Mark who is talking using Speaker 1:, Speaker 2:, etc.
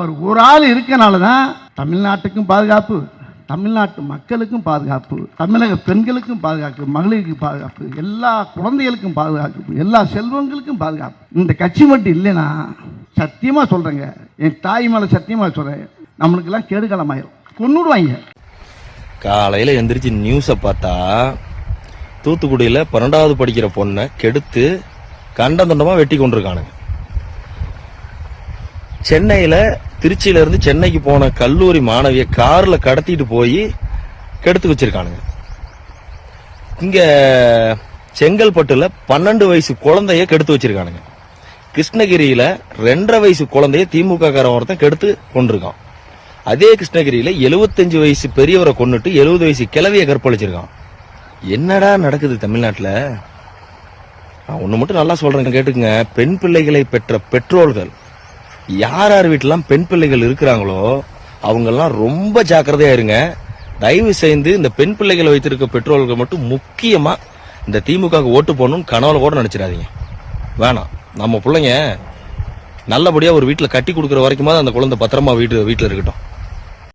Speaker 1: அவர் ஒரு ஆள் இருக்கனால தான் தமிழ்நாட்டுக்கும் பாதுகாப்பு, தமிழ்நாட்டு மக்களுக்கும் பாதுகாப்பு, தமிழக பெண்களுக்கும் பாதுகாப்பு, மகளிருக்கு பாதுகாப்பு, எல்லா குழந்தைகளுக்கும் பாதுகாப்பு, எல்லா செல்வங்களுக்கும் பாதுகாப்பு. இந்த கட்சி மட்டும் இல்லைன்னா சத்தியமாக சொல்கிறேங்க, என் தாய் மேலே சத்தியமாக சொல்கிறேன், நம்மளுக்கெல்லாம் கேடுகாலமாயிரும், கொன்னுடுவாங்க.
Speaker 2: காலையில் எந்திரிச்சு நியூஸை பார்த்தா தூத்துக்குடியில் 12வது படிக்கிற பொண்ணை கெடுத்து கண்டந்தண்டமாக வெட்டி கொண்டிருக்கானுங்க. சென்னையில் திருச்சியிலேருந்து சென்னைக்கு போன கல்லூரி மாணவியை காரில் கடத்திட்டு போய் கெடுத்து வச்சிருக்கானுங்க. இங்கே செங்கல்பட்டுல 12 வயசு குழந்தைய கெடுத்து வச்சிருக்கானுங்க. கிருஷ்ணகிரியில் 2.5 வயசு குழந்தைய திமுக காரன் ஒருத்தன் கெடுத்து கொண்டிருக்கான். அதே கிருஷ்ணகிரியில 75 வயசு பெரியவரை கொன்னுட்டு 70 வயசு கிழவியை கற்பழிச்சிருக்கான். என்னடா நடக்குது தமிழ்நாட்டில்? நான் ஒன்று மட்டும் நல்லா சொல்றேன் கேட்டுக்குங்க. பெண் பிள்ளைகளை பெற்ற பெற்றோர்கள் யார் யார் வீட்டிலாம் பெண் பிள்ளைகள் இருக்கிறாங்களோ அவங்கெல்லாம் ரொம்ப ஜாக்கிரதையா இருங்க. தயவு செய்து இந்த பெண் பிள்ளைகளை வைத்திருக்க பெற்றோர்கள் மட்டும் முக்கியமா இந்த திமுக ஓட்டு போடணும்னு கனவுல கூட நினைச்சிடாதீங்க. வேணாம், நம்ம பிள்ளைங்க நல்லபடியா ஒரு வீட்டில் கட்டி கொடுக்குற வரைக்குமாவது அந்த குழந்தை பத்திரமா வீட்டில் இருக்கட்டும்.